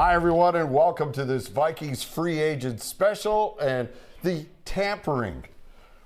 Hi, everyone, and welcome to this Vikings free agent special and the tampering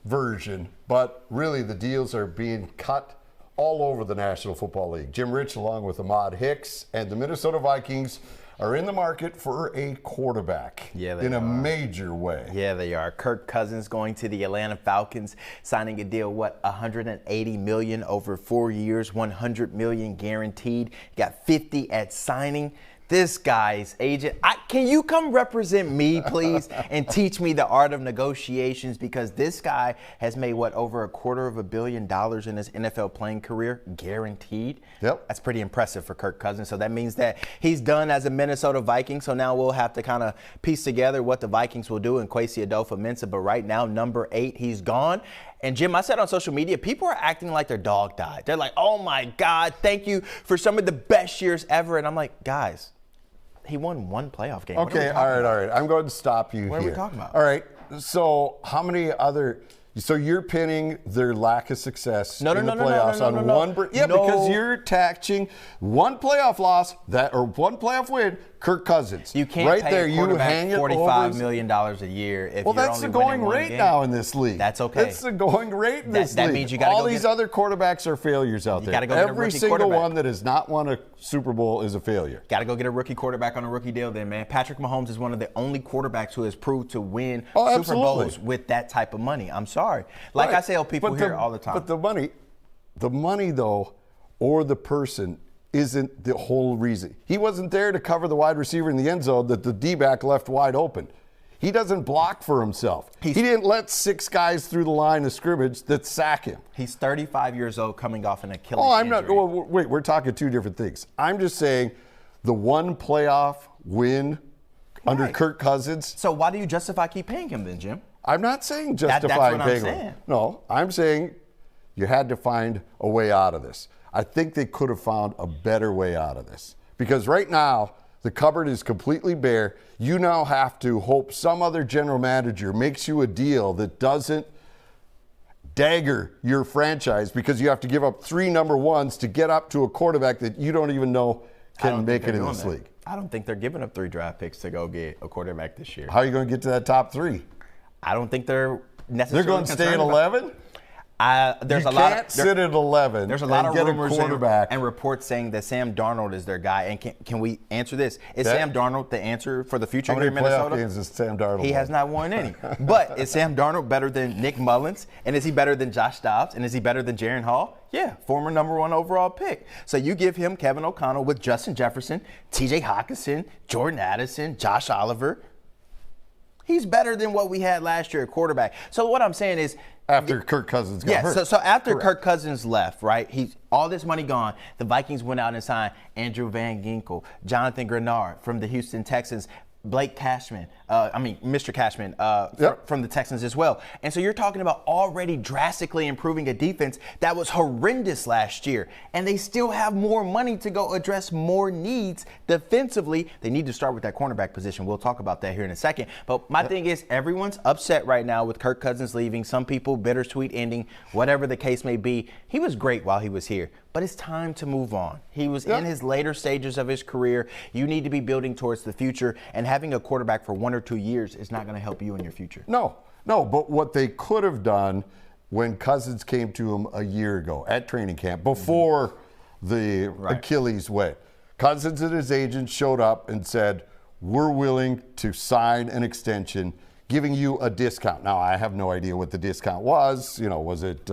version. But really, the deals are being cut all over the National Football League. Jim Rich, along with Ahmad Hicks, and the Minnesota Vikings are in the market for a quarterback in a major way. Yeah, they are. Kirk Cousins going to the Atlanta Falcons, signing a deal, $180 million over 4 years, $100 million guaranteed. Got 50 at signing. This guy's agent, can you come represent me, please, and teach me the art of negotiations? Because this guy has made, over $250 million in his NFL playing career, guaranteed. Yep. That's pretty impressive for Kirk Cousins. So that means that he's done as a Minnesota Viking. So now we'll have to kind of piece together what the Vikings will do in Kwesi Adofo-Mensah. But right now, number 8, he's gone. And Jim, I said on social media, people are acting like their dog died. They're like, oh my God, thank you for some of the best years ever. And I'm like, guys, he won one playoff game. Okay, all right. I'm going to stop you here. What are we talking about? All right, so how many other – so you're pinning their lack of success in the playoffs on one – yeah, because you're attaching one playoff loss or one playoff win, Kirk Cousins. You can't right pay there, a you hang it $45 million a year if well, you're that's only the going winning one rate game. now in this league. That's okay. That's the going rate in this league. That means you got to all these other quarterbacks are failures out there. Go Every single one that has not won a Super Bowl is a failure. Got to go get a rookie quarterback on a rookie deal then, man. Patrick Mahomes is one of the only quarterbacks who has proved to win Super Bowls with that type of money. I'm sorry. Like I say, people hear all the time. But the money though, or the person isn't the whole reason. He wasn't there to cover the wide receiver in the end zone that the D-back left wide open. He doesn't block for himself. He didn't let 6 guys through the line of scrimmage that sack him. He's 35 years old coming off an Achilles injury. Not. Well, wait, we're talking 2 different things. I'm just saying the one playoff win under Kirk Cousins. So why do you justify keep paying him then, Jim? I'm not saying justifying paying him. No, I'm saying you had to find a way out of this. I think they could have found a better way out of this. Because right now, the cupboard is completely bare. You now have to hope some other general manager makes you a deal that doesn't dagger your franchise because you have to give up 3 number 1s to get up to a quarterback that you don't even know can make it in this league. I don't think they're giving up 3 draft picks to go get a quarterback this year. How are you going to get to that top 3? I don't think they're necessarily going to stay at 11? There's you a lot can't sit at 11. There's a lot of rumors and reports saying that Sam Darnold is their guy. And can we answer this? Is Sam Darnold the answer for the future here in Minnesota? How many playoff games has Sam Darnold He has not won any. But is Sam Darnold better than Nick Mullins? And is he better than Josh Dobbs? And is he better than Jaren Hall? Yeah, former number 1 overall pick. So you give him Kevin O'Connell with Justin Jefferson, T.J. Hawkinson, Jordan Addison, Josh Oliver. He's better than what we had last year at quarterback. So what I'm saying is, after Kirk Cousins got hurt. So after Kirk Cousins left, right, all this money gone, the Vikings went out and signed Andrew Van Ginkel, Jonathan Grenard from the Houston Texans, Blake Cashman, Mr. Cashman from the Texans as well. And so you're talking about already drastically improving a defense that was horrendous last year. And they still have more money to go address more needs defensively. They need to start with that cornerback position. We'll talk about that here in a second. But my thing is, everyone's upset right now with Kirk Cousins leaving. Some people, bittersweet ending, whatever the case may be. He was great while he was here. But it's time to move on. He was in his later stages of his career. You need to be building towards the future, and having a quarterback for 1 or 2 years is not going to help you in your future. No, but what they could have done when Cousins came to him a year ago at training camp, before the Achilles went, Cousins and his agent showed up and said, we're willing to sign an extension giving you a discount. Now, I have no idea what the discount was. Was it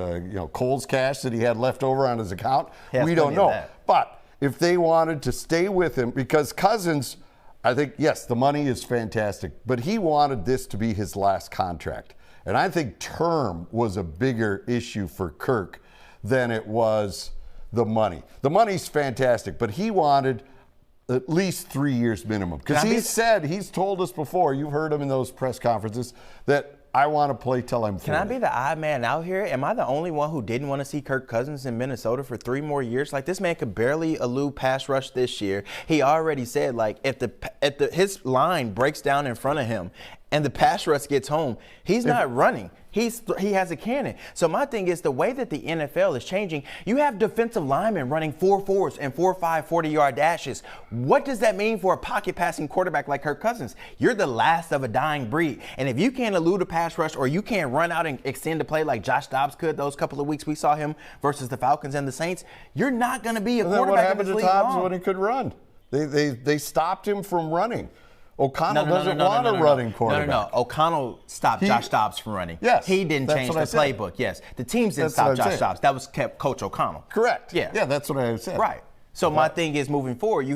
Cole's cash that he had left over on his account? We don't know. But if they wanted to stay with him, because Cousins, I think, yes, the money is fantastic, but he wanted this to be his last contract. And I think term was a bigger issue for Kirk than it was the money. The money's fantastic, but he wanted at least 3 years minimum. Because he's told us before, you've heard him in those press conferences, that I want to play till I'm 40. Can I be the odd man out here? Am I the only one who didn't want to see Kirk Cousins in Minnesota for 3 more years? Like, this man could barely elude pass rush this year. He already said, like, if his line breaks down in front of him and the pass rush gets home, he's not running. He has a cannon. So my thing is the way that the NFL is changing, you have defensive linemen running 4.4s and 4.5 40-yard dashes. What does that mean for a pocket passing quarterback like Kirk Cousins? You're the last of a dying breed. And if you can't elude a pass rush or you can't run out and extend the play like Josh Dobbs could those couple of weeks we saw him versus the Falcons and the Saints, you're not going to be a quarterback in this league long. What happened to Dobbs when he could run? They stopped him from running. O'Connell doesn't want a running quarterback. No. O'Connell stopped Josh Dobbs from running. Yes. He didn't change the playbook. Yes. The teams didn't stop Josh Dobbs. That was kept Coach O'Connell. Correct. Yeah. Yeah, that's what I said. Right. So my thing is moving forward,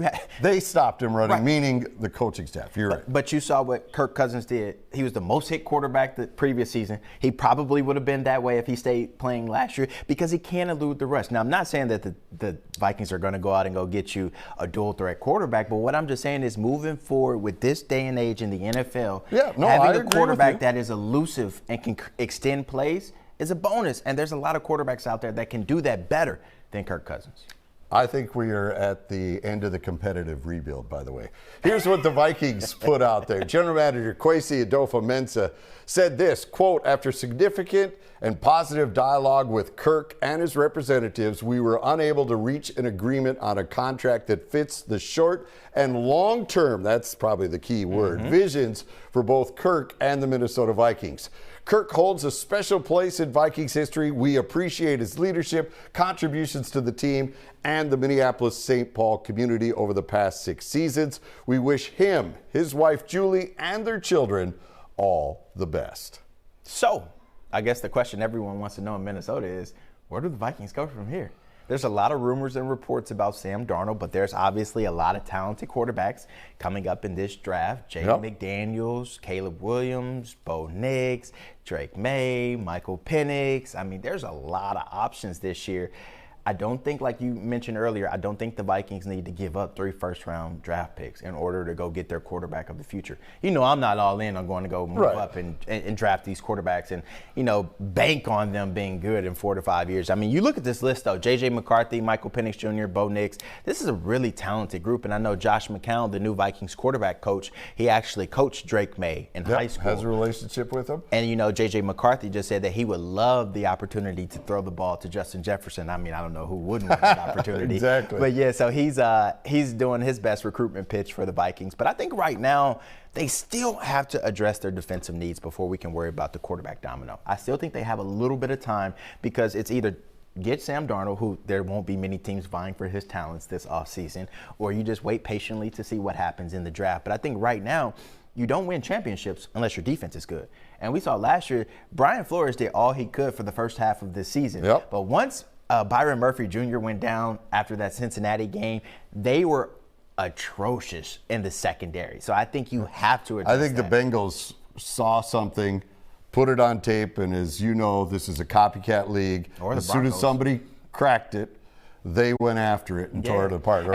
they stopped him running, meaning the coaching staff. You're right. But you saw what Kirk Cousins did. He was the most hit quarterback the previous season. He probably would have been that way if he stayed playing last year because he can't elude the rush. Now, I'm not saying that the Vikings are going to go out and go get you a dual threat quarterback, but what I'm just saying is moving forward with this day and age in the NFL, having a quarterback that is elusive and can extend plays is a bonus. And there's a lot of quarterbacks out there that can do that better than Kirk Cousins. I think we are at the end of the competitive rebuild, by the way. Here's what the Vikings put out there. General Manager Kwesi Adofo-Mensah said this, quote, after significant and positive dialogue with Kirk and his representatives, we were unable to reach an agreement on a contract that fits the short and long term, that's probably the key word, visions for both Kirk and the Minnesota Vikings. Kirk holds a special place in Vikings history. We appreciate his leadership, contributions to the team, and the Minneapolis-St. Paul community over the past 6 seasons. We wish him, his wife Julie, and their children all the best. So, I guess the question everyone wants to know in Minnesota is, where do the Vikings go from here? There's a lot of rumors and reports about Sam Darnold, but there's obviously a lot of talented quarterbacks coming up in this draft. Jaden McDaniels, Caleb Williams, Bo Nix, Drake May, Michael Penix. I mean, there's a lot of options this year. I don't think, like you mentioned earlier, I don't think the Vikings need to give up 3 first-round draft picks in order to go get their quarterback of the future. You know, I'm not all in on going to go move up and draft these quarterbacks and, you know, bank on them being good in 4 to 5 years. I mean, you look at this list, though. J.J. McCarthy, Michael Penix Jr., Bo Nix. This is a really talented group, and I know Josh McCown, the new Vikings quarterback coach, he actually coached Drake May in high school. Has a relationship with him. And, you know, J.J. McCarthy just said that he would love the opportunity to throw the ball to Justin Jefferson. I mean, I don't know who wouldn't want that opportunity. Exactly. But yeah, so he's doing his best recruitment pitch for the Vikings. But I think right now they still have to address their defensive needs before we can worry about the quarterback domino. I still think they have a little bit of time because it's either get Sam Darnold, who there won't be many teams vying for his talents this offseason, or you just wait patiently to see what happens in the draft. But I think right now, you don't win championships unless your defense is good. And we saw last year, Brian Flores did all he could for the first half of this season. But once Byron Murphy Jr. went down after that Cincinnati game, they were atrocious in the secondary. So I think you have to address the Bengals saw something, put it on tape, and as you know, this is a copycat league. As soon as somebody cracked it, they went after it and tore it apart.